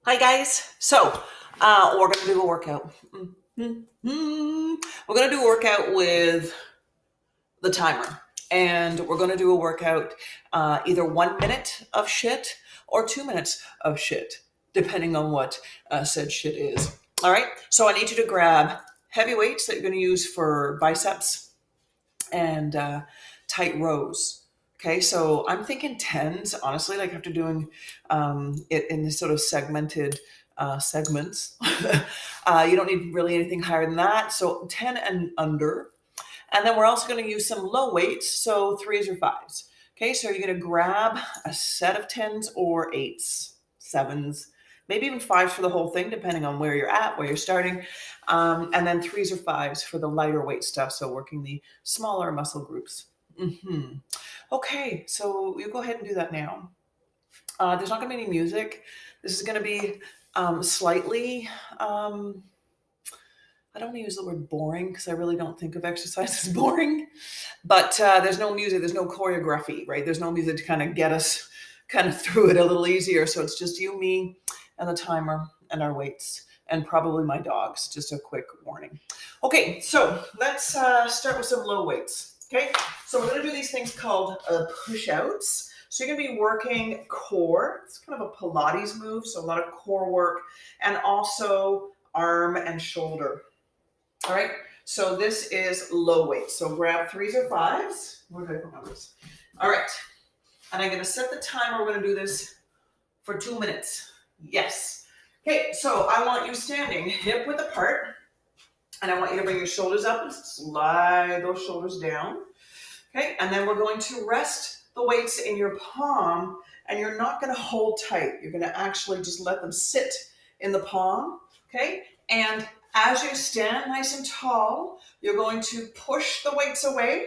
Hi guys. We're gonna do a workout. We're gonna do a workout with the timer, and we're gonna do a workout either 1 minute of shit or 2 minutes of shit, depending on what said shit is. All right. So I need you to grab heavy weights that you're gonna use for biceps and tight rows. Okay, so I'm thinking tens, honestly, like after doing it in this sort of segmented segments. You don't need really anything higher than that. So 10 and under. And then we're also going to use some low weights, so threes or fives. Okay, so you're going to grab a set of tens or eights, sevens, maybe even fives for the whole thing, depending on where you're at, where you're starting. And then threes or fives for the lighter weight stuff, so working the smaller muscle groups. Okay, so you go ahead and do that now. There's not going to be any music. This is going to be slightly. I don't want to use the word boring because I really don't think of exercise as boring. But there's no music, there's no choreography, right? There's no music to kind of get us kind of through it a little easier. So it's just you, me, and the timer, and our weights, and probably my dogs. Just a quick warning. Okay, so let's start with some low weights. Okay, so we're going to do these things called push-outs. So you're going to be working core. It's kind of a Pilates move, so a lot of core work, and also arm and shoulder. All right, so this is low weight. So grab threes or fives. Where did I put my numbers? All right, and I'm going to set the timer. We're going to do this for 2 minutes. Yes. Okay, so I want you standing hip width apart, and I want you to bring your shoulders up and slide those shoulders down. Okay, and then we're going to rest the weights in your palm, and you're not going to hold tight. You're going to actually just let them sit in the palm. Okay, and as you stand nice and tall, you're going to push the weights away,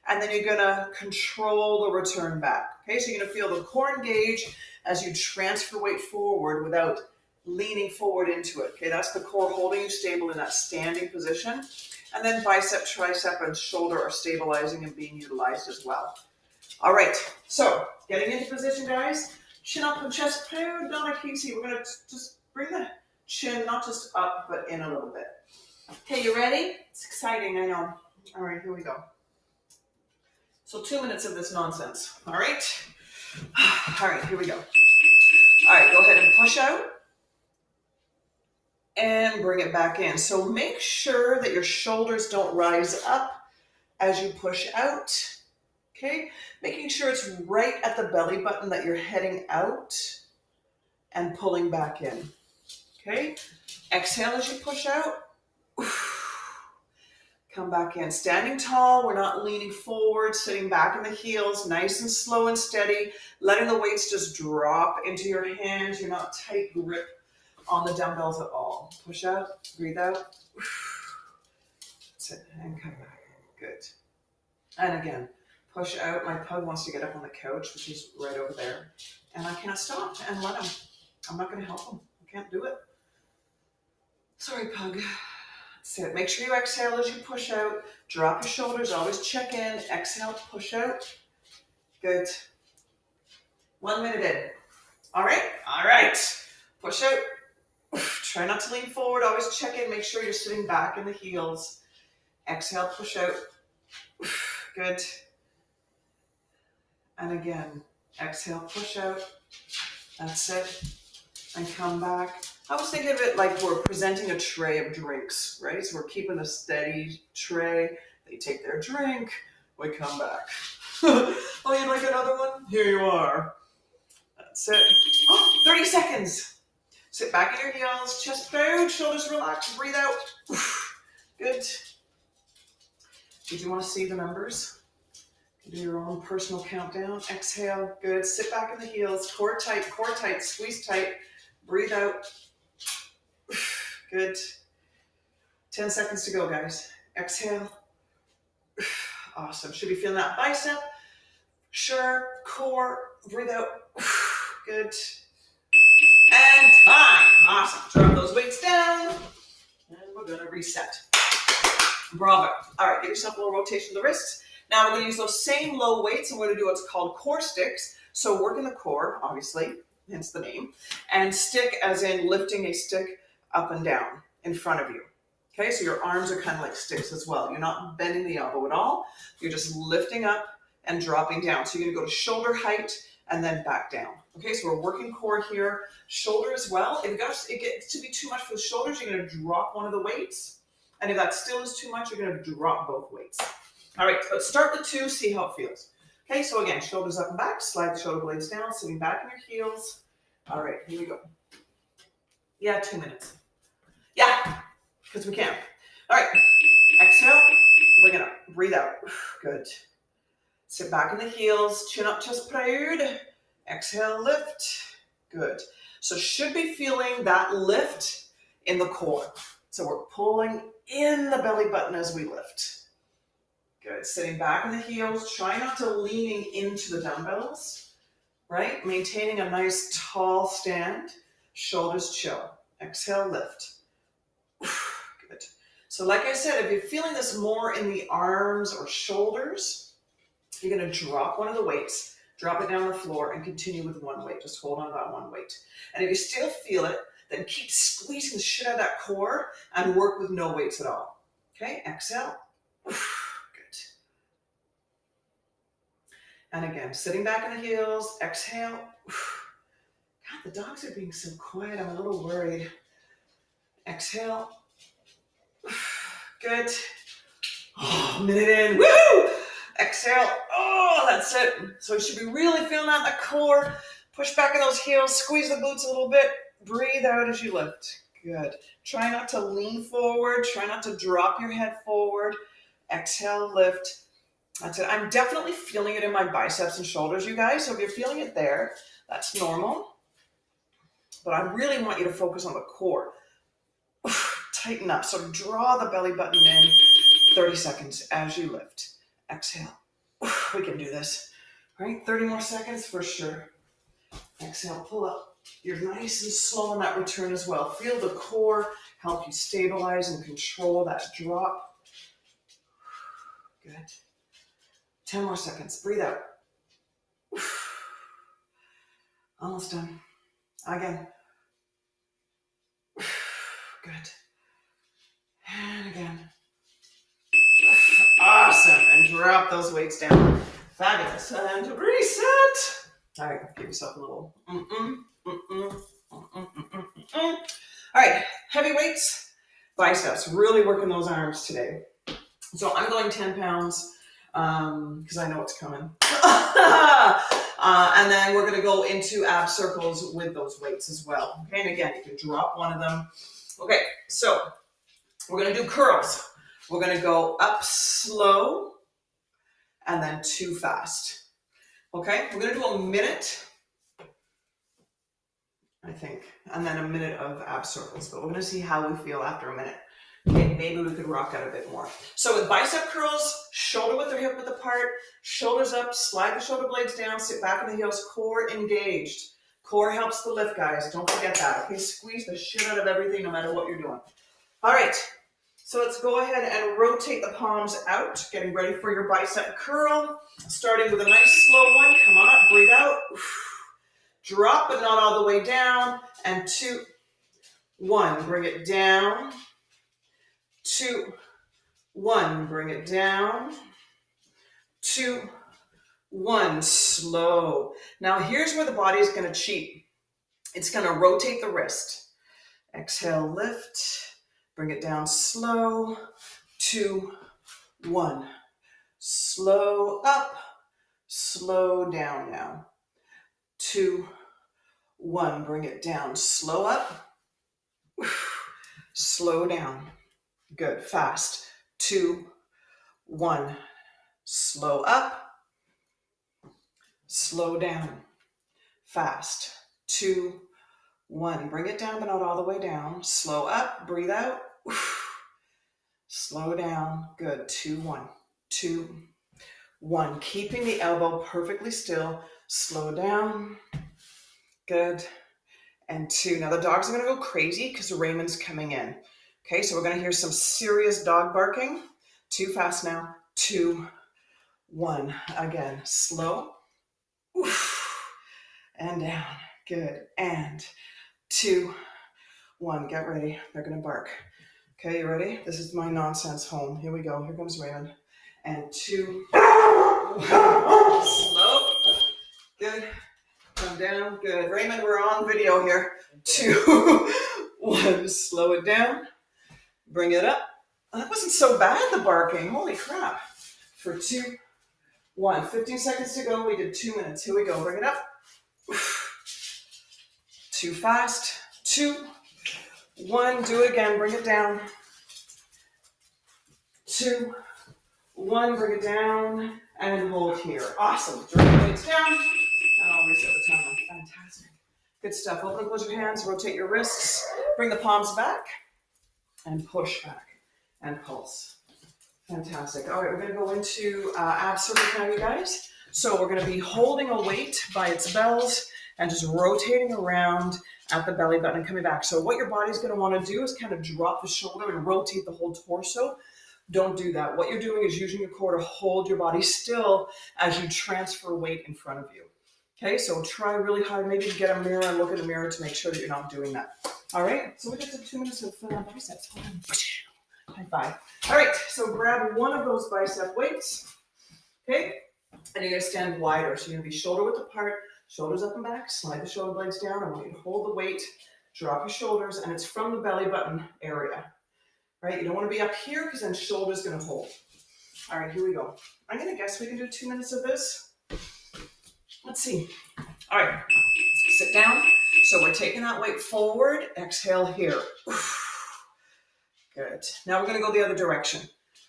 and then you're going to control the return back. Okay, so you're going to feel the core engage as you transfer weight forward without leaning forward into it. Okay, that's the core holding you stable in that standing position. And then bicep, tricep, and shoulder are stabilizing and being utilized as well. All right, so getting into position, guys. Chin up and chest proud, not a easy. We're going to just bring the chin not just up, but in a little bit. Okay, you ready? It's exciting, I know. All right, here we go. So 2 minutes of this nonsense. All right? All right, here we go. All right, go ahead and push out. And bring it back in. So make sure that your shoulders don't rise up as you push out. Okay? Making sure it's right at the belly button that you're heading out and pulling back in. Okay? Exhale as you push out. Come back in. Standing tall, we're not leaning forward, sitting back in the heels, nice and slow and steady, letting the weights just drop into your hands. You're not tight grip on the dumbbells at all. Push out, breathe out. That's it, and come back. Good. And again, push out. My pug wants to get up on the couch, which is right over there. And I can't stop and let him. I'm not going to help him. I can't do it. Sorry, pug. That's it. Make sure you exhale as you push out. Drop your shoulders. Always check in. Exhale, push out. Good. 1 minute in. All right? All right. Push out. Try not to lean forward. Always check in. Make sure you're sitting back in the heels. Exhale, push out. Good. And again, exhale, push out. That's it. And come back. I was thinking of it like we're presenting a tray of drinks, right? So we're keeping a steady tray. They take their drink. We come back. Oh, you'd like another one? Here you are. That's it. Oh, 30 seconds. Sit back in your heels, chest proud, shoulders relaxed, breathe out. Good. Did you want to see the numbers? Do your own personal countdown. Exhale. Good. Sit back in the heels. Core tight, squeeze tight. Breathe out. Good. 10 seconds to go, guys. Exhale. Awesome. Should be feeling that bicep. Sure. Core. Breathe out. Good. And time. Awesome. Drop those weights down. And we're going to reset. Bravo. All right. Give yourself a little rotation of the wrists. Now we're going to use those same low weights and we're going to do what's called core sticks. So work in the core, obviously. hence the name, and stick as in lifting a stick up and down in front of you. Okay, so your arms are kind of like sticks as well. You're not bending the elbow at all. You're just lifting up and dropping down. So you're gonna go to shoulder height and then back down. Okay, so we're working core here. Shoulder as well. If it gets to be too much for the shoulders, you're gonna drop one of the weights. And if that still is too much, you're gonna drop both weights. All right, let's start with 2, see how it feels. Okay, so again, shoulders up and back, slide the shoulder blades down, sitting back in your heels. All right, here we go. Yeah, 2 minutes. Yeah, because we can. All right, exhale, bring it up, breathe out. Good. Sit back in the heels, chin up, chest proud. Exhale, lift. Good. So should be feeling that lift in the core. So we're pulling in the belly button as we lift. Good. Sitting back in the heels, try not to leaning into the dumbbells, right? Maintaining a nice tall stand, shoulders chill. Exhale, lift. Good. So like I said, if you're feeling this more in the arms or shoulders, you're going to drop one of the weights, drop it down on the floor, and continue with one weight. Just hold on to that one weight. And if you still feel it, then keep squeezing the shit out of that core and work with no weights at all. Okay, exhale. Good. And again, sitting back in the heels, exhale. God, the dogs are being so quiet. I'm a little worried. Exhale. Good. Oh, minute in. Woohoo! Exhale. Oh, that's it. So you should be really feeling that in the core. Push back in those heels. Squeeze the glutes a little bit. Breathe out as you lift. Good. Try not to lean forward. Try not to drop your head forward. Exhale, lift. That's it. I'm definitely feeling it in my biceps and shoulders, you guys. So if you're feeling it there, that's normal. But I really want you to focus on the core. Tighten up. So draw the belly button in 30 seconds as you lift. Exhale. We can do this. All right, 30 more seconds for sure. Exhale, pull up. You're nice and slow on that return as well. Feel the core help you stabilize and control that drop. Good. 10 more seconds. Breathe out. Almost done. Again. Good. And again. Awesome. And drop those weights down. Fabulous. And reset. All right. Give yourself a little. All right. Heavy weights. Biceps. Really working those arms today. So I'm going 10 pounds because I know it's coming. And then we're going to go into ab circles with those weights as well. Okay. And again, you can drop one of them. Okay. So we're going to do curls. We're going to go up slow and then 2 fast. Okay, we're going to do a minute, I think, and then a minute of ab circles, but we're going to see how we feel after a minute. Okay, maybe we could rock out a bit more. So with bicep curls, shoulder width or hip width apart, shoulders up, slide the shoulder blades down, sit back in the heels, core engaged. Core helps the lift, guys. Don't forget that. Okay, squeeze the shit out of everything no matter what you're doing. All right. So let's go ahead and rotate the palms out, getting ready for your bicep curl. Starting with a nice slow one. Come on up, breathe out. Drop, but not all the way down. And 2, 1, bring it down. 2, 1, bring it down. 2, 1, slow. Now here's where the body is going to cheat. It's going to rotate the wrist. Exhale, lift. Bring it down slow. 2, 1. Slow up. Slow down now. 2, 1. Bring it down. Slow up. Slow down. Good. Fast. 2, 1. Slow up. Slow down. Fast. 2, 1. Bring it down, but not all the way down. Slow up. Breathe out. Slow down. Good. 2, 1. 2, 1. Keeping the elbow perfectly still. Slow down. Good. And 2. Now the dogs are going to go crazy because Raymond's coming in. Okay, so we're going to hear some serious dog barking. 2 fast now. 2, 1. Again. Slow. And down. Good. And 2, 1. Get ready. They're going to bark. Okay, you ready? This is my nonsense home. Here we go. Here comes Raymond. And 2, 1. Slow. Good. Come down. Good. Raymond, we're on video here. 2, 1. Slow it down. Bring it up. Oh, that wasn't so bad, the barking. Holy crap. For 2, 1. 15 seconds to go. We did 2 minutes. Here we go. Bring it up. Too fast. 2, 1. Do it again. Bring it down. 2, 1. Bring it down and hold here. Awesome. Drop the weights down and I'll reset the timer. Fantastic. Good stuff. Open and close your hands. Rotate your wrists. Bring the palms back and push back and pulse. Fantastic. All right, we're going to go into ab circles now, you guys. So we're going to be holding a weight by its bells and just rotating around at the belly button and coming back. So what your body's going to want to do is kind of drop the shoulder and rotate the whole torso. Don't do that. What you're doing is using your core to hold your body still as you transfer weight in front of you. Okay, so try really hard. Maybe get a mirror and look in the mirror to make sure that you're not doing that. All right, so we just did 2 minutes of biceps. High five. All right, so grab one of those bicep weights. Okay, and you're going to stand wider. So you're going to be shoulder width apart, shoulders up and back, slide the shoulder blades down. I want you to hold the weight, drop your shoulders, and it's from the belly button area. Right? You don't want to be up here because then shoulder's going to hold. All right, here we go. I'm going to guess we can do 2 minutes of this. Let's see. All right, sit down. So we're taking that weight forward. Exhale here. Good. Now we're going to go the other direction.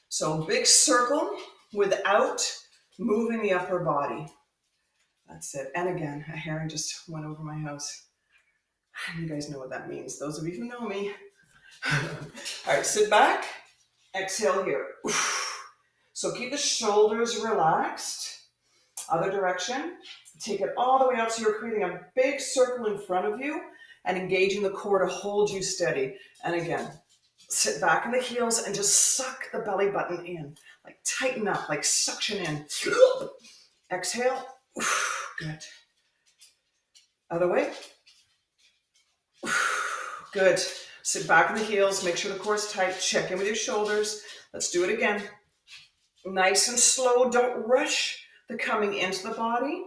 So big circle without moving the upper body. That's it. And again, a heron just went over my house. You guys know what that means. Those of you who know me. All right, sit back. Exhale here. So keep the shoulders relaxed. Other direction. Take it all the way out so you're creating a big circle in front of you and engaging the core to hold you steady. And again, sit back in the heels and just suck the belly button in. Like tighten up, like suction in. Exhale. Good. Other way. Good. Sit back in the heels. Make sure the core is tight. Check in with your shoulders. Let's do it again. Nice and slow. Don't rush the coming into the body.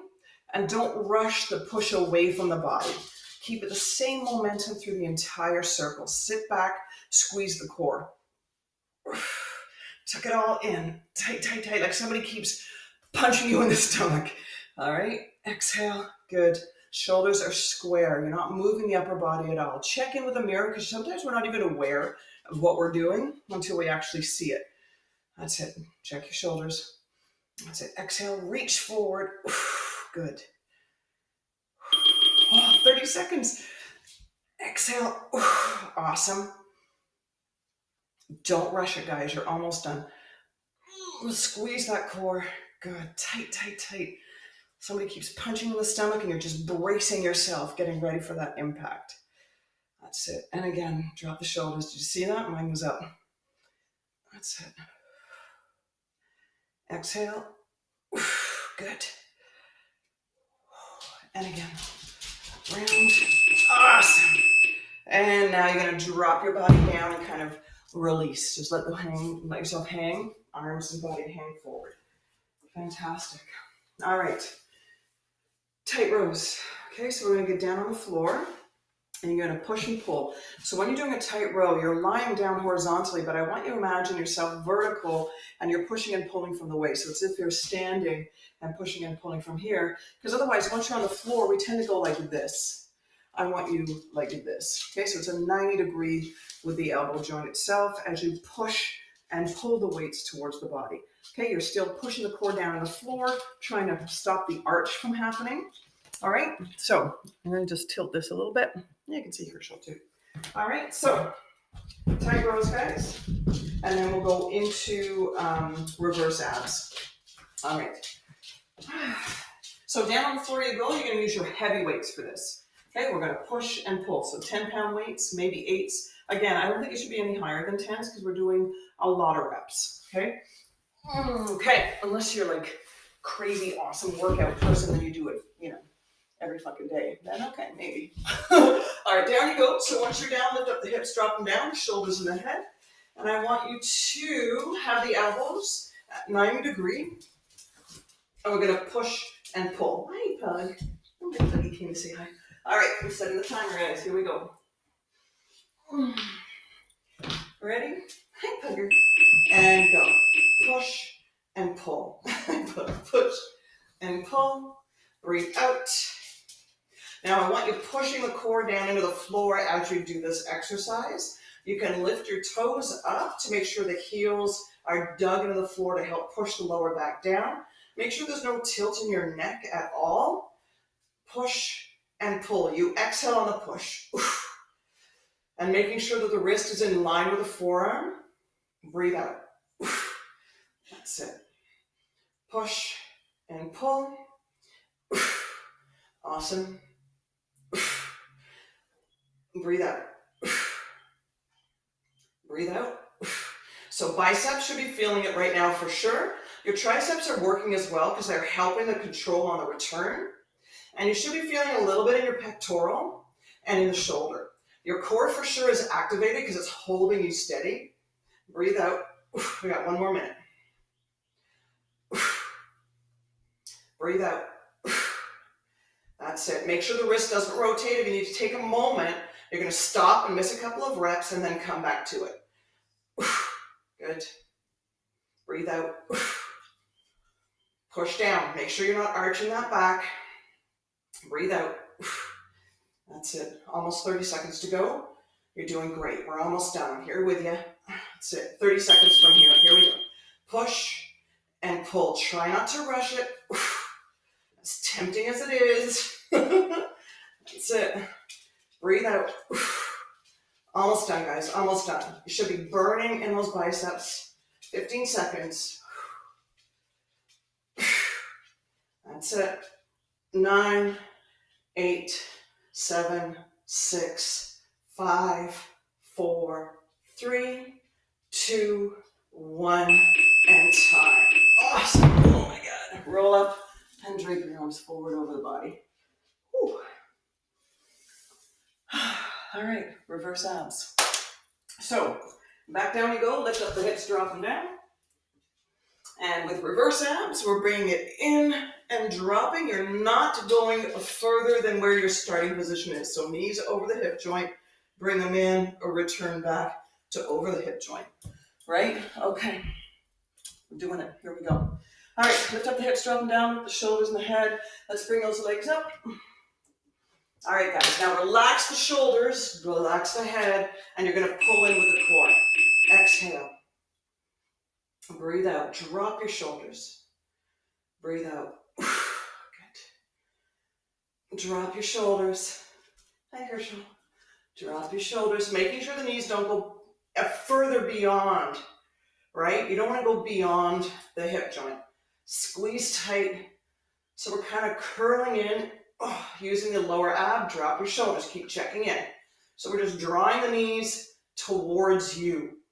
And don't rush the push away from the body. Keep it the same momentum through the entire circle. Sit back, squeeze the core. Tuck it all in. Tight, tight, tight, like somebody keeps punching you in the stomach. All right, exhale, good. Shoulders are square. You're not moving the upper body at all. Check in with a mirror because sometimes we're not even aware of what we're doing until we actually see it. That's it. Check your shoulders. That's it. Exhale, reach forward. Good. 30 seconds. Exhale. Awesome. Don't rush it, guys. You're almost done. Squeeze that core. Good. Tight, tight, tight. Somebody keeps punching in the stomach and you're just bracing yourself, getting ready for that impact. That's it. And again, drop the shoulders. Did you see that? Mine was up. That's it. Exhale. Good. And again, round. Awesome. And now you're going to drop your body down and kind of release. Just let yourself hang, arms and body hang forward. Fantastic. All right. Tight rows. Okay, so we're going to get down on the floor and you're going to push and pull. So when you're doing a tight row, you're lying down horizontally, but I want you to imagine yourself vertical and you're pushing and pulling from the waist. So it's as if you're standing and pushing and pulling from here, because otherwise once you're on the floor, we tend to go like this. I want you like this. Okay, so it's a 90-degree with the elbow joint itself as you push and pull the weights towards the body. Okay, you're still pushing the core down on the floor, trying to stop the arch from happening. All right, so I'm going to just tilt this a little bit. Yeah, you can see Herschel too. All right, so tight rows, guys. And then we'll go into reverse abs. All right. So down on the floor you go. You're going to use your heavy weights for this. Okay, we're going to push and pull. So 10-pound weights, maybe 8s. Again, I don't think it should be any higher than 10s because we're doing a lot of reps. Okay. Okay, unless you're like crazy awesome workout person, then you do it, every fucking day, then okay, maybe. All right, down you go. So once you're down, lift up the hips, drop them down, shoulders in the head. And I want you to have the elbows at 90 degrees. And we're gonna push and pull. Hi, Pug. Oh, my Puggy came to say hi. All right, I'm setting the timer, guys. Here we go. Ready? Hi, Pugger. And go. Push and pull. Push and pull. Breathe out. Now I want you pushing the core down into the floor as you do this exercise. You can lift your toes up to make sure the heels are dug into the floor to help push the lower back down. Make sure there's no tilt in your neck at all. Push and pull. You exhale on the push. And making sure that the wrist is in line with the forearm. Breathe out. That's it. Push and pull. Awesome. Breathe out. Breathe out. So biceps should be feeling it right now for sure. Your triceps are working as well because they're helping the control on the return. And you should be feeling a little bit in your pectoral and in the shoulder. Your core for sure is activated because it's holding you steady. Breathe out. We got one more minute. Breathe out. That's it. Make sure the wrist doesn't rotate. If you need to take a moment, you're going to stop and miss a couple of reps and then come back to it. Good. Breathe out. Push down. Make sure you're not arching that back. Breathe out. That's it. Almost 30 seconds to go. You're doing great. We're almost done. I'm here with you. That's it. 30 seconds from here. Here we go. Push and pull. Try not to rush it. As tempting as it is. That's it. Breathe out. Almost done, guys. Almost done. You should be burning in those biceps. 15 seconds. That's it. 9, 8, 7, 6, 5, 4, 3, 2, 1, and time. Awesome. Oh my God. Roll up and drape your arms forward over the body. Whew. All right, reverse abs. So back down you go, lift up the hips, drop them down. And with reverse abs, we're bringing it in and dropping. You're not going further than where your starting position is. So knees over the hip joint, bring them in or return back to over the hip joint. Right? Okay. We're doing it. Here we go. All right, lift up the hips, drop them down, with the shoulders and the head. Let's bring those legs up. All right, guys, now relax the shoulders, relax the head, and you're gonna pull in with the core. Exhale. Breathe out, drop your shoulders. Breathe out. Good. Drop your shoulders. Hi, Herschel. Drop your shoulders, making sure the knees don't go further beyond, right? You don't wanna go beyond the hip joint. Squeeze tight. So we're kind of curling in. Using the lower ab, drop your shoulders, keep checking in. So we're just drawing the knees towards you.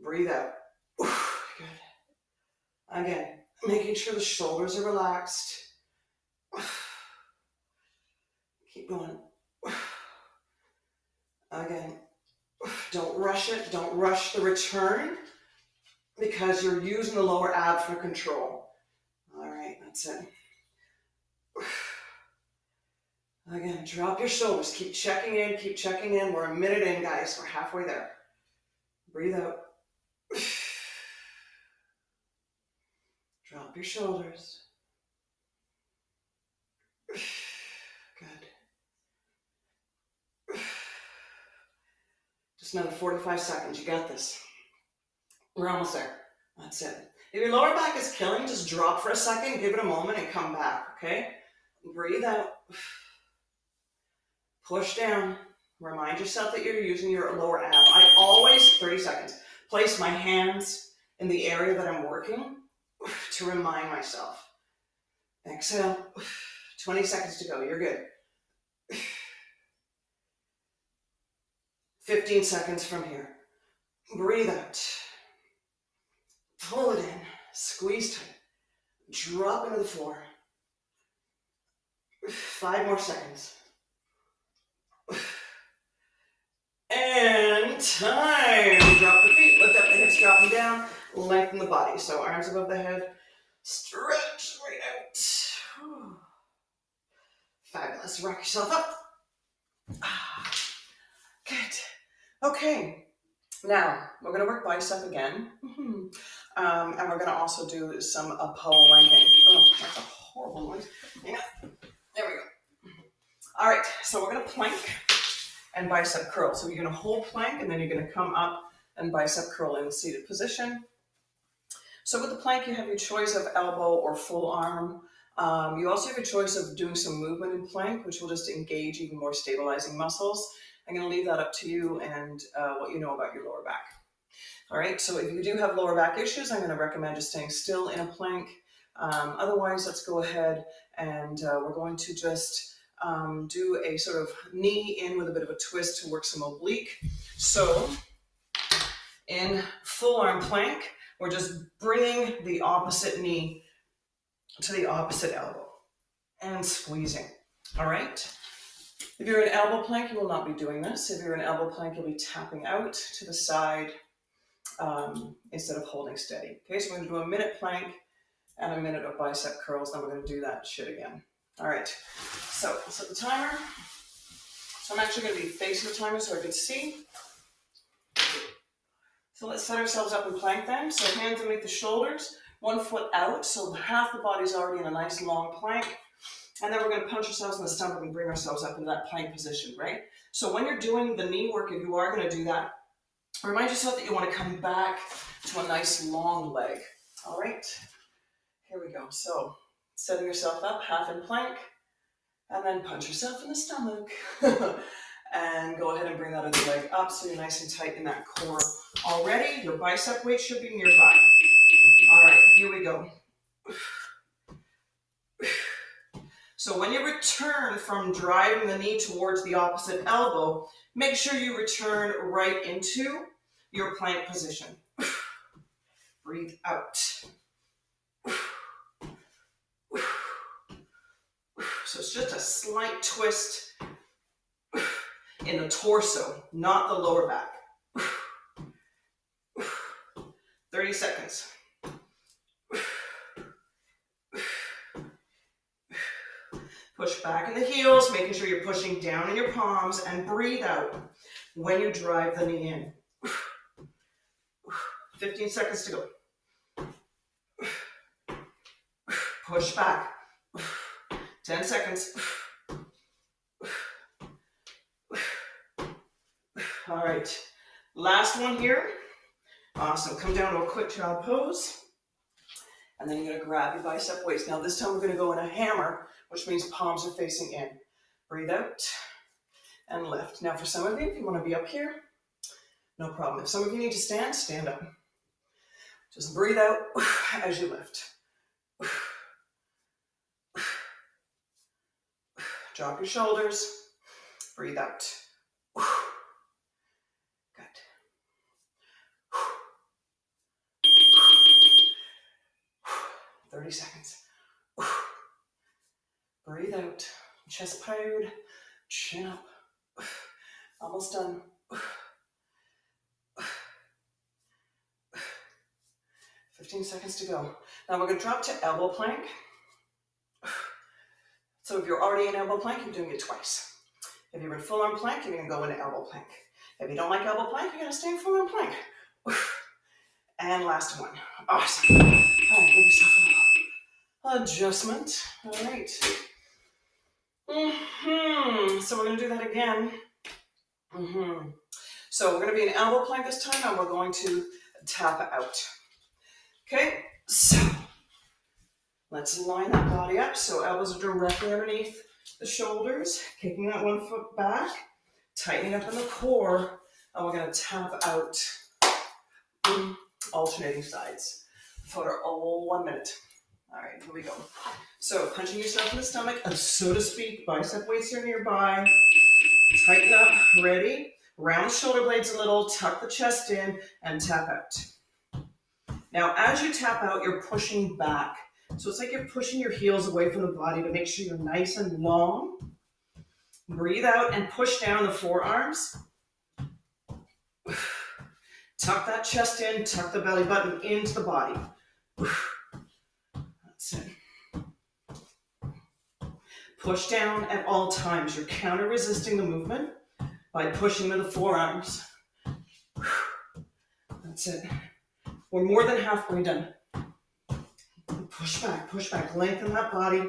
Breathe out. Good. Again, making sure the shoulders are relaxed. Keep going. Again, don't rush it. Don't rush the return because you're using the lower ab for control. All right, that's it. Again, drop your shoulders. Keep checking in, keep checking in. We're a minute in, guys. We're halfway there. Breathe out. Drop your shoulders. Good. Just another 45 seconds. You got this. We're almost there. That's it. If your lower back is killing, just drop for a second, give it a moment, and come back, okay? Breathe out. Push down. Remind yourself that you're using your lower ab. I always, 30 seconds, place my hands in the area that I'm working to remind myself. Exhale. 20 seconds to go. You're good. 15 seconds from here. Breathe out. Pull it in. Squeeze tight. Drop into the floor. 5 more seconds. And time. Drop the feet, lift up the hips, drop them down, lengthen the body. So arms above the head, stretch right out. Fabulous. Rock yourself up. Good. Okay. Now we're going to work bicep again. And we're going to also do some planking. Oh, that's a horrible noise. Yeah. There we go. All right. So we're going to plank and bicep curl. So you're going to hold plank and then you're going to come up and bicep curl in the seated position. So with the plank, you have your choice of elbow or full arm. You also have a choice of doing some movement in plank, which will just engage even more stabilizing muscles. I'm going to leave that up to you and what you know about your lower back. All right, so if you do have lower back issues, I'm going to recommend just staying still in a plank. Otherwise, let's go ahead and we're going to just do a sort of knee in with a bit of a twist to work some oblique. So in full arm plank, we're just bringing the opposite knee to the opposite elbow and squeezing. All right. If you're in elbow plank, you will not be doing this. If you're in elbow plank, you'll be tapping out to the side instead of holding steady. Okay, so we're going to do a minute plank and a minute of bicep curls. Then we're going to do that shit again. All right. So set the timer. So I'm actually going to be facing the timer so I can see. So let's set ourselves up in plank then. So hands underneath the shoulders, 1 foot out. So half the body's already in a nice long plank. And then we're going to punch ourselves in the stomach and bring ourselves up into that plank position, right? So when you're doing the knee work, if you are going to do that, remind yourself that you want to come back to a nice long leg. All right, here we go. So setting yourself up, half in plank, and then punch yourself in the stomach. And go ahead and bring that other leg up so you're nice and tight in that core already. Your bicep weight should be nearby. All right, here we go. So when you return from driving the knee towards the opposite elbow, make sure you return right into your plank position. Breathe out. So it's just a slight twist in the torso, not the lower back. 30 seconds. Push back in the heels, making sure you're pushing down in your palms, and breathe out when you drive the knee in. 15 seconds to go. Push back. 10 seconds. All right, last one here. Awesome, come down to a quick child pose. And then you're gonna grab your bicep weights. Now this time we're gonna go in a hammer, which means palms are facing in. Breathe out and lift. Now for some of you, if you wanna be up here, no problem. If some of you need to stand, stand up. Just breathe out as you lift. Drop your shoulders, breathe out. Good. 30 seconds. Breathe out, chest proud, chin up. Almost done. 15 seconds to go. Now we're going to drop to elbow plank. So if you're already in elbow plank, you're doing it twice. If you're in full arm plank, you're going to go into elbow plank. If you don't like elbow plank, you're going to stay in full arm plank. And last one. Awesome. All right, give yourself a little adjustment. All right. So we're going to do that again. So we're going to be in elbow plank this time, and we're going to tap out. Okay, so let's line that body up. So elbows are directly underneath the shoulders, kicking that 1 foot back, tightening up in the core, and we're going to tap out, alternating sides for 1 minute. All right, here we go. So punching yourself in the stomach, so to speak, bicep weights are nearby. Tighten up, ready? Round the shoulder blades a little, tuck the chest in, and tap out. Now, as you tap out, you're pushing back So it's like you're pushing your heels away from the body to make sure you're nice and long. Breathe out and push down the forearms. Tuck that chest in, tuck the belly button into the body. That's it. Push down at all times. You're counter-resisting the movement by pushing to the forearms. That's it. We're more than halfway done. Push back, lengthen that body,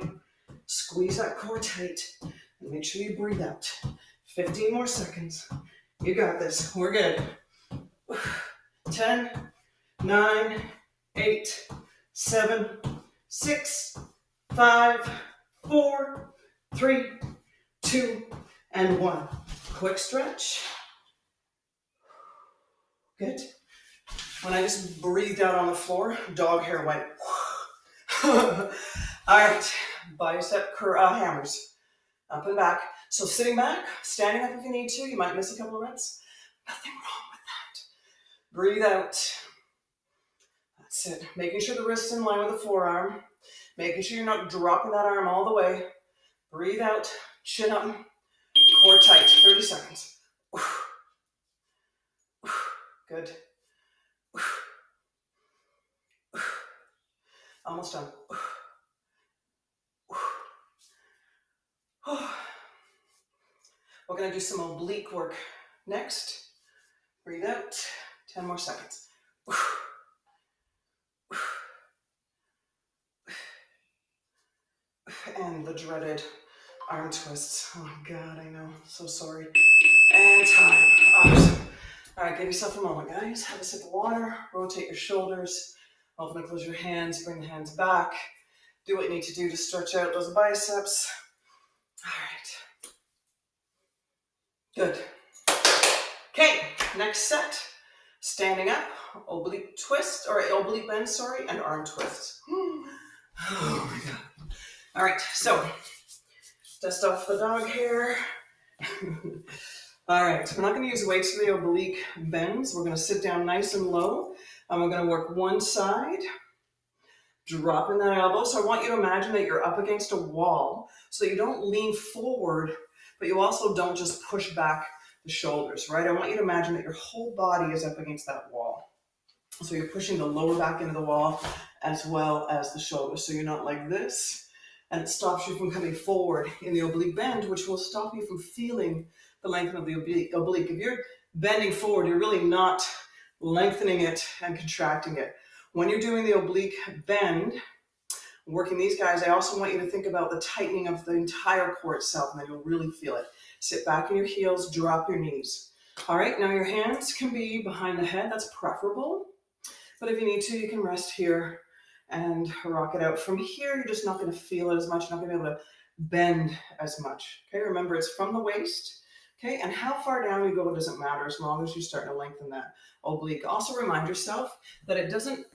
squeeze that core tight, and make sure you breathe out. 15 more seconds. You got this. We're good. 10, 9, 8, 7, 6, 5, 4, 3, 2, and 1. Quick stretch. Good. When I just breathed out on the floor, dog hair went. All right, bicep hammers, up and back. So sitting back, standing up if you need to. You might miss a couple of reps. Nothing wrong with that. Breathe out. That's it. Making sure the wrist's in line with the forearm. Making sure you're not dropping that arm all the way. Breathe out, chin up, core tight. 30 seconds. Good. Almost done. We're going to do some oblique work next. Breathe out. 10 more seconds. And the dreaded arm twists. Oh my God, I know. So sorry. And time. Awesome. All right, give yourself a moment, guys. Have a sip of water. Rotate your shoulders. Open and close your hands. Bring the hands back. Do what you need to do to stretch out those biceps. All right. Good. Okay, next set. Standing up, oblique twist, or oblique bend, sorry, and arm twist. Oh my God. All right, so dust off the dog hair. All right, we're not going to use weights for the oblique bends. We're going to sit down nice and low, and we're going to work one side, dropping that elbow. So I want you to imagine that you're up against a wall, so you don't lean forward, but you also don't just push back the shoulders, right? I want you to imagine that your whole body is up against that wall. So you're pushing the lower back into the wall as well as the shoulders. So you're not like this, and it stops you from coming forward in the oblique bend, which will stop you from feeling the length of the oblique. If you're bending forward, you're really not lengthening it and contracting it. When you're doing the oblique bend, working these guys, I also want you to think about the tightening of the entire core itself, and then you'll really feel it. Sit back in your heels, drop your knees. All right, now your hands can be behind the head. That's preferable. But if you need to, you can rest here and rock it out. From here, you're just not going to feel it as much. You're not going to be able to bend as much. Okay, remember, it's from the waist. Okay, and how far down you go, it doesn't matter as long as you're starting to lengthen that oblique. Also remind yourself that it doesn't,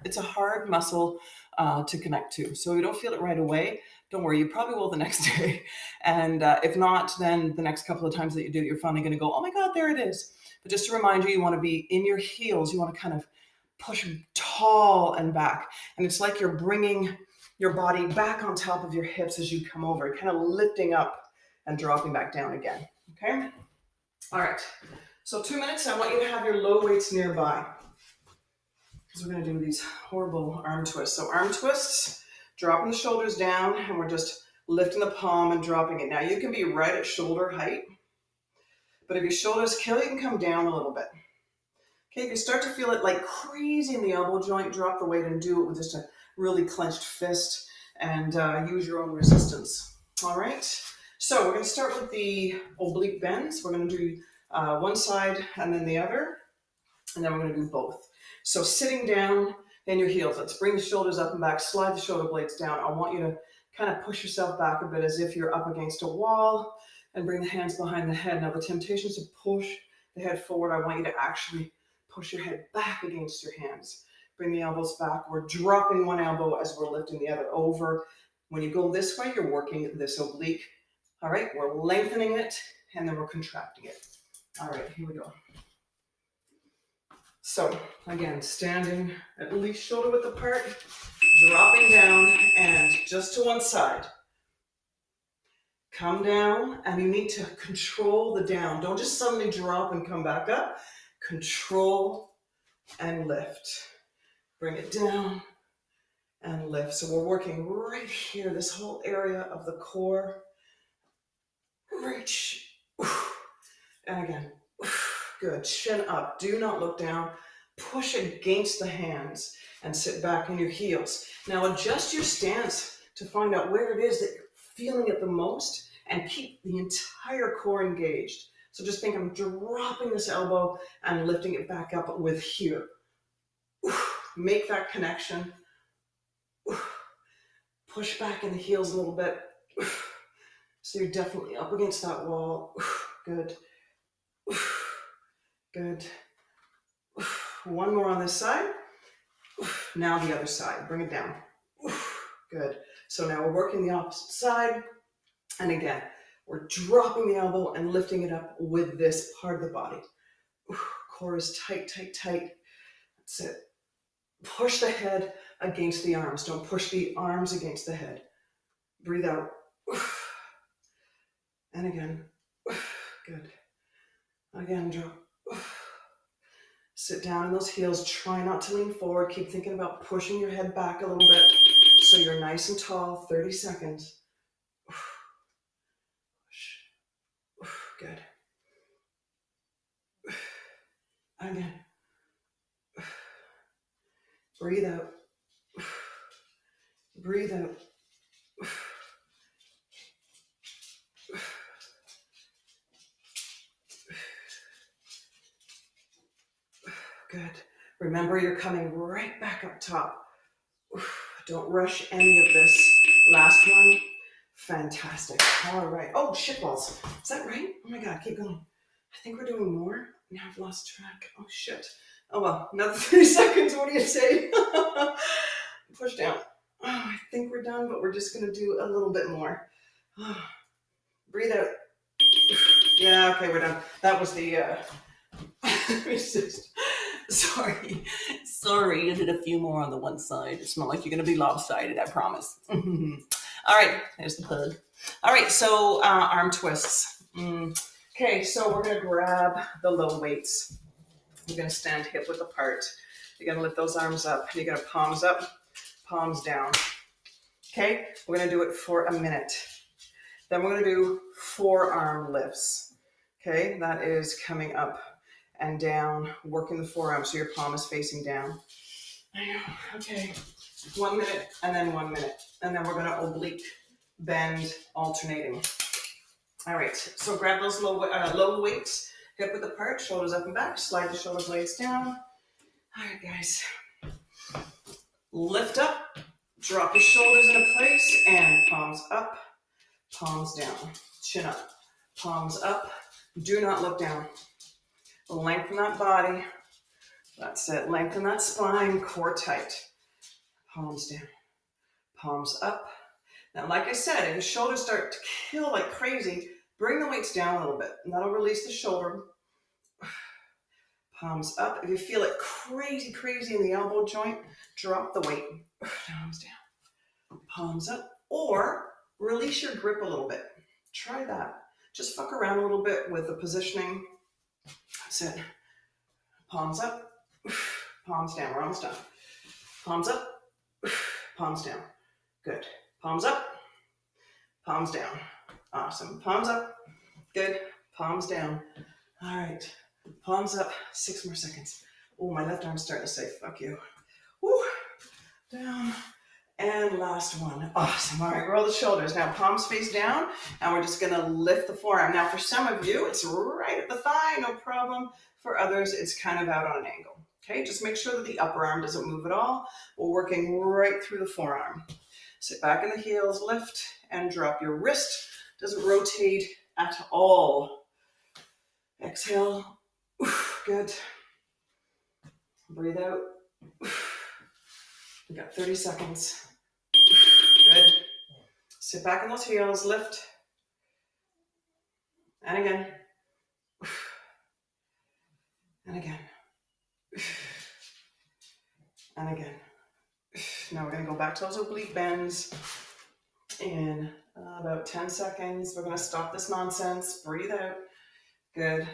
it's a hard muscle to connect to. So if you don't feel it right away, don't worry, you probably will the next day. And if not, then the next couple of times that you do it, you're finally going to go, oh my God, there it is. But just to remind you, you want to be in your heels. You want to kind of push tall and back. And it's like you're bringing your body back on top of your hips as you come over, kind of lifting up and dropping back down again, okay? All right, so 2 minutes. I want you to have your low weights nearby because we're gonna do these horrible arm twists. So arm twists, dropping the shoulders down, and we're just lifting the palm and dropping it. Now you can be right at shoulder height, but if your shoulders kill, you can come down a little bit. Okay, if you start to feel it like crazy in the elbow joint, drop the weight and do it with just a really clenched fist and use your own resistance. All right, so we're going to start with the oblique bends. We're going to do one side and then the other, and then we're going to do both. So sitting down in your heels, let's bring the shoulders up and back, slide the shoulder blades down. I want you to kind of push yourself back a bit as if you're up against a wall and bring the hands behind the head. Now the temptation is to push the head forward. I want you to actually push your head back against your hands. Bring the elbows back. We're dropping one elbow as we're lifting the other over. When you go this way, you're working this oblique. All right, we're lengthening it and then we're contracting it. All right, here we go. So again, standing at least shoulder width apart, dropping down and just to one side. Come down, and you need to control the down. Don't just suddenly drop and come back up. Control and lift. Bring it down and lift. So we're working right here, this whole area of the core. Reach. And again. Good. Chin up. Do not look down. Push against the hands and sit back in your heels. Now adjust your stance to find out where it is that you're feeling it the most and keep the entire core engaged. So just think I'm dropping this elbow and lifting it back up with here. Make that connection. Push back in the heels a little bit. So you're definitely up against that wall. Good. Good. One more on this side. Now the other side. Bring it down. Good. So now we're working the opposite side. And again, we're dropping the elbow and lifting it up with this part of the body. Core is tight, tight, tight. That's it. Push the head against the arms. Don't push the arms against the head. Breathe out. And again. Good. Again, drop. Sit down in those heels. Try not to lean forward. Keep thinking about pushing your head back a little bit so you're nice and tall. 30 seconds. Good. Again. Breathe out. Breathe out. Good. Remember, you're coming right back up top. Don't rush any of this. Last one. Fantastic. All right. Oh, shitballs. Is that right? Oh my God, keep going. I think we're doing more. Now I've lost track. Oh shit. Oh well, another 30 seconds. What do you say? Push down. Oh, I think we're done, but we're just gonna do a little bit more. Breathe out. Yeah, okay, we're done. That was the, sorry, you did a few more on the one side. It's not like you're gonna be lopsided, I promise. All right, there's the pug. All right, so arm twists. Okay, so we're gonna grab the low weights. You're gonna stand hip width apart. You're gonna lift those arms up. You're gonna palms up, palms down. Okay, we're gonna do it for a minute. Then we're gonna do forearm lifts. Okay, that is coming up and down, working the forearm so your palm is facing down. Okay, 1 minute and then 1 minute. And then we're gonna oblique bend alternating. All right, so grab those low weights, hip width apart, shoulders up and back, slide the shoulder blades down. All right, guys. Lift up, drop your shoulders into place, and palms up, palms down, chin up, palms up. Do not look down. Lengthen that body. That's it. Lengthen that spine, core tight. Palms down, palms up. Now, like I said, if your shoulders start to kill like crazy, bring the weights down a little bit, and that'll release the shoulder. Palms up. If you feel it crazy, crazy in the elbow joint, drop the weight. Palms down, palms up, or release your grip a little bit. Try that. Just fuck around a little bit with the positioning. That's it. Palms up, palms down. We're almost done. Palms up, palms down. Good. Palms up, palms down. Awesome. Palms up. Good. Palms down. All right. Palms up. 6 more seconds. Oh, my left arm's starting to say, fuck you. Woo. Down. And last one. Awesome. All right. Roll the shoulders. Now palms face down. And we're just going to lift the forearm. Now for some of you, it's right at the thigh. No problem. For others, it's kind of out on an angle. Okay. Just make sure that the upper arm doesn't move at all. We're working right through the forearm. Sit back in the heels, lift, and drop. Your wrist doesn't rotate at all. Exhale. Good. Breathe out. We got 30 seconds. Good. Sit back in those heels, lift. And again. And again. back to those oblique bends in about 10 seconds. We're going to stop this nonsense. Breathe out. Good.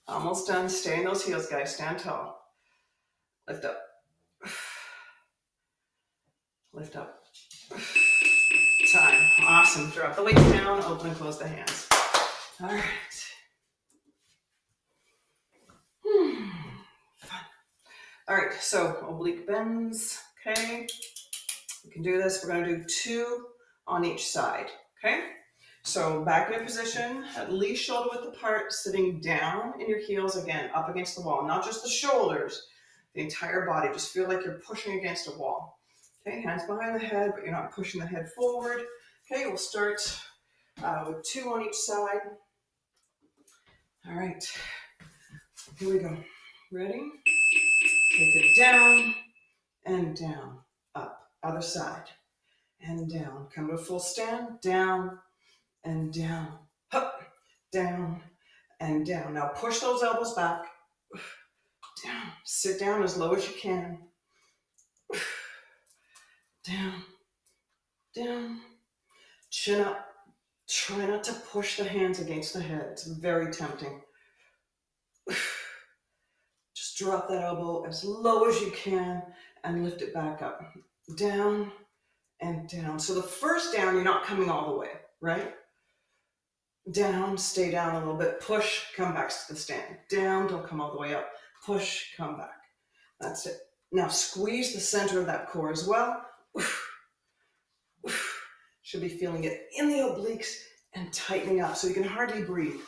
Almost done. Stay in those heels, guys. Stand tall. Lift up. Lift up. Time. Awesome. Drop the weights down. Open and close the hands. All right. Fun. All right. So oblique bends. Okay. We can do this. We're going to do 2 on each side. Okay. So back in position, at least shoulder width apart, sitting down in your heels again, up against the wall. Not just the shoulders, the entire body. Just feel like you're pushing against a wall. Okay, hands behind the head, but you're not pushing the head forward. Okay, we'll start with 2 on each side. All right, here we go. Ready? Take it down and down, up. Other side and down. Come to a full stand, down and down, up, down and down. Now push those elbows back, down. Sit down as low as you can. Down, down, chin up. Try not to push the hands against the head. It's very tempting. Just drop that elbow as low as you can and lift it back up. Down and down. So the first down, you're not coming all the way, right? Down, stay down a little bit. Push, come back to the stand. Down, don't come all the way up. Push, come back. That's it. Now squeeze the center of that core as well. Should be feeling it in the obliques and tightening up so you can hardly breathe.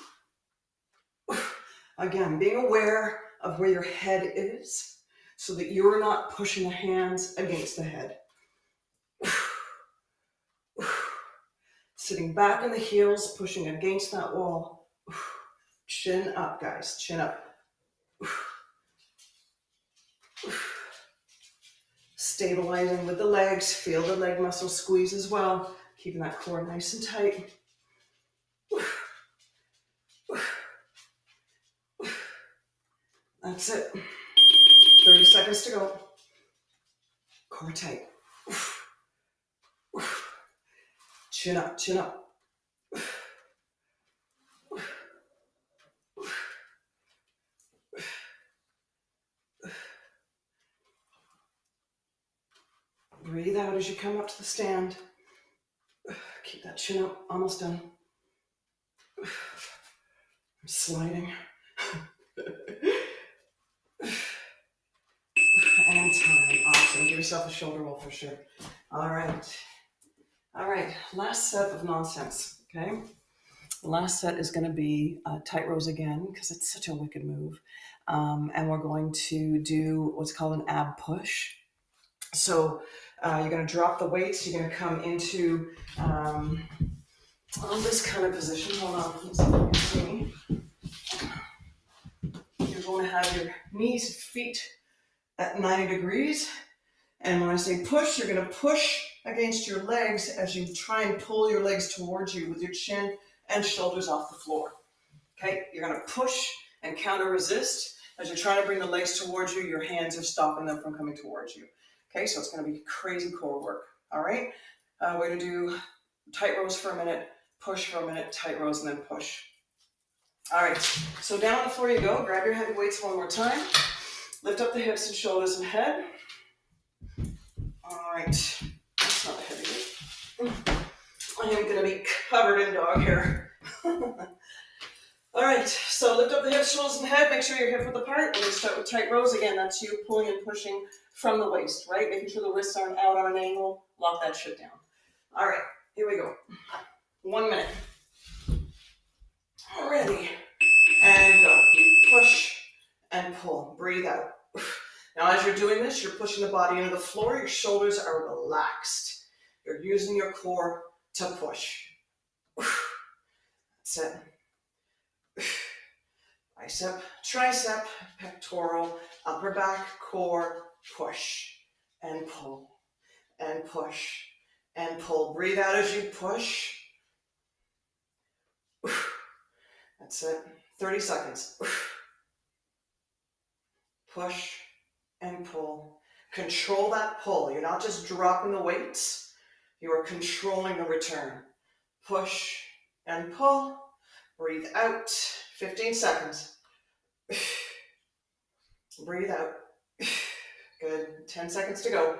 Again, being aware of where your head is so that you're not pushing the hands against the head. Sitting back in the heels, pushing against that wall. Chin up, guys, chin up. Stabilizing with the legs, feel the leg muscle squeeze as well, keeping that core nice and tight. That's it. 30 seconds to go. Core tight. Chin up, chin up. Breathe out as you come up to the stand. Keep that chin up, almost done. I'm sliding. And time, awesome. Give yourself a shoulder roll for sure. All right. All right, last set of nonsense, okay? The last set is gonna be tight rows again, because it's such a wicked move. And we're going to do what's called an ab push. So you're gonna drop the weights, you're gonna come into on this kind of position. Hold on, let's see if you can see me. You're going to have your knees, feet at 90 degrees. And when I say push, you're gonna push against your legs as you try and pull your legs towards you with your chin and shoulders off the floor. Okay, you're gonna push and counter resist. As you're trying to bring the legs towards you, your hands are stopping them from coming towards you. Okay, so it's gonna be crazy core work. All right, we're gonna do tight rows for a minute, push for a minute, tight rows, and then push. All right, so down on the floor you go. Grab your heavy weights one more time. Lift up the hips and shoulders and head. All right, that's not a heavy weight. I am gonna be covered in dog hair. All right, so lift up the hips, shoulders, and head. Make sure your hip width apart. We're gonna start with tight rows again. That's you pulling and pushing from the waist, right? Making sure the wrists aren't out on an angle. Lock that shit down. All right, here we go. 1 minute. Ready, and go. You push and pull. Breathe out. Now, as you're doing this, you're pushing the body into the floor. Your shoulders are relaxed. You're using your core to push. That's it. Bicep, tricep, pectoral, upper back, core, push and pull and push and pull. Breathe out as you push. That's it. 30 seconds. Push and pull. Control that pull. You're not just dropping the weights. You are controlling the return. Push and pull. Breathe out. 15 seconds. Breathe out. Good. 10 seconds to go.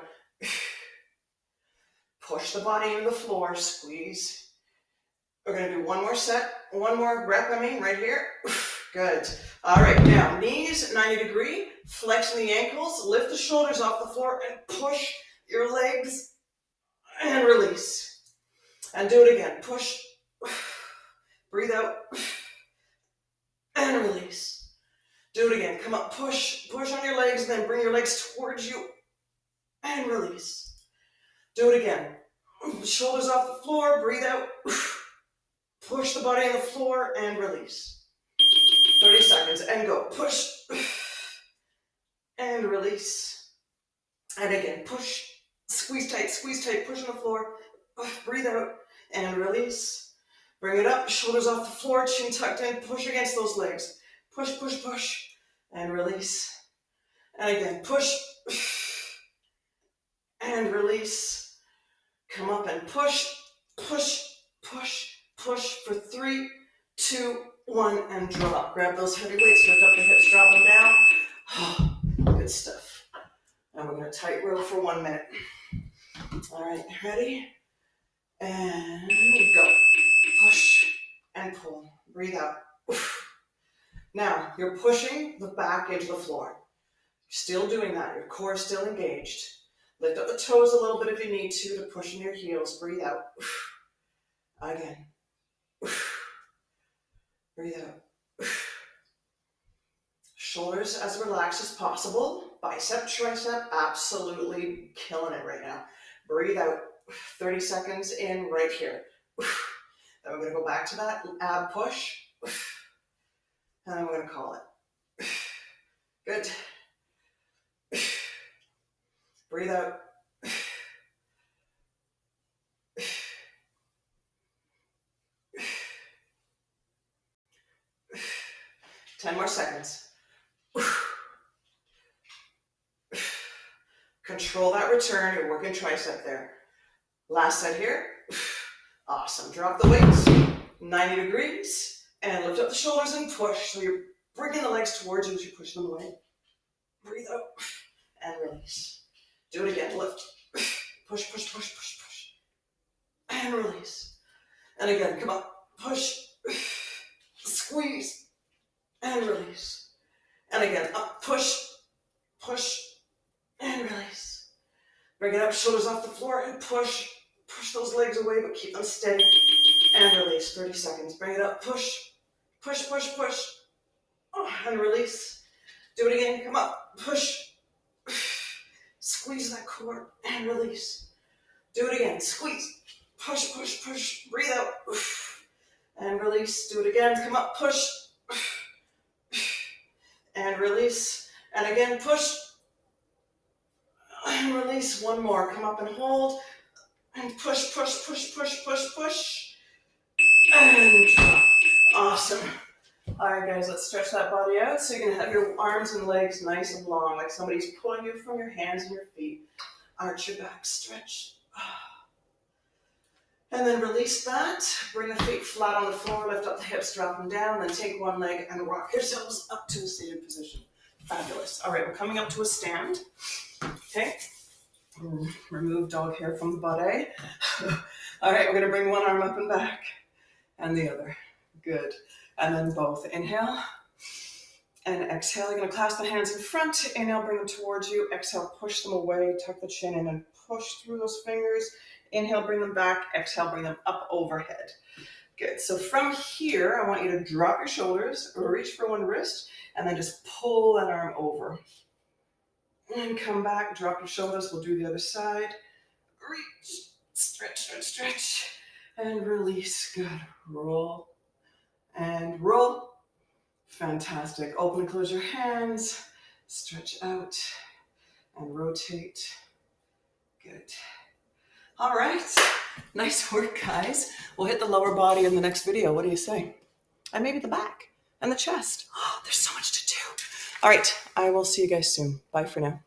Push the body into the floor. Squeeze. We're going to do one more set. One more rep, right here. Good. All right, now knees 90 degree. Flexing the ankles. Lift the shoulders off the floor and push your legs and release. And do it again. Push. Breathe out. And release. Do it again. Come up. Push. Push on your legs and then bring your legs towards you. And release. Do it again. Shoulders off the floor. Breathe out. Push the body on the floor and release. 30 seconds and go. Push. And release. And again. Push. Squeeze tight. Squeeze tight. Push on the floor. Breathe out and release. Bring it up. Shoulders off the floor. Chin tucked in. Push against those legs. Push, push, push. And release. And again. Push. And release. Come up and push. Push. Push. Push for 3, 2, 1, and drop. Grab those heavy weights, lift up the hips, drop them down. Good stuff. And we're going to tight row for 1 minute. All right, ready? And go. Push and pull. Breathe out. Now, you're pushing the back into the floor. Still doing that. Your core is still engaged. Lift up the toes a little bit if you need to push in your heels. Breathe out. Again. Breathe out. Shoulders as relaxed as possible. Bicep, tricep, absolutely killing it right now. Breathe out. 30 seconds in right here. Then we're going to go back to that ab push. And then we're going to call it. Good. Breathe out. 10 more seconds. Control that return. You're working tricep there. Last set here. Awesome. Drop the weights. 90 degrees. And lift up the shoulders and push. So you're bringing the legs towards you as you push them away. Breathe out. And release. Do it again. Lift. Push, push, push, push, push. And release. And again, come on. Push. Squeeze. And release. And again, up, push, push, and release. Bring it up, shoulders off the floor, and push. Push those legs away, but keep them steady. And release, 30 seconds. Bring it up, push, push, push, push. Oh, and release. Do it again, come up, push. Squeeze that core, and release. Do it again, squeeze. Push, push, push. Breathe out. And release. Do it again, come up, push. And release. And again, push. And release. One more. Come up and hold. And push, push, push, push, push, push. And drop. Awesome. All right, guys, let's stretch that body out so you can have your arms and legs nice and long, like somebody's pulling you from your hands and your feet. Arch your back, stretch. And then release that. Bring the feet flat on the floor, lift up the hips, drop them down, then take one leg and rock yourselves up to a seated position. Fabulous. All right, we're coming up to a stand. Okay. Remove dog hair from the body. All right, we're going to bring one arm up and back and the other. Good. And then both. Inhale and exhale. You're going to clasp the hands in front. Inhale, bring them towards you. Exhale, push them away. Tuck the chin in and push through those fingers. Inhale, bring them back. Exhale, bring them up overhead. Good. So from here, I want you to drop your shoulders, reach for one wrist, and then just pull that arm over. And come back, drop your shoulders. We'll do the other side. Reach, stretch, stretch, stretch, and release. Good. Roll and roll. Fantastic. Open and close your hands. Stretch out and rotate. Good. All right. Nice work, guys. We'll hit the lower body in the next video. What do you say? And maybe the back and the chest. Oh, there's so much to do. All right. I will see you guys soon. Bye for now.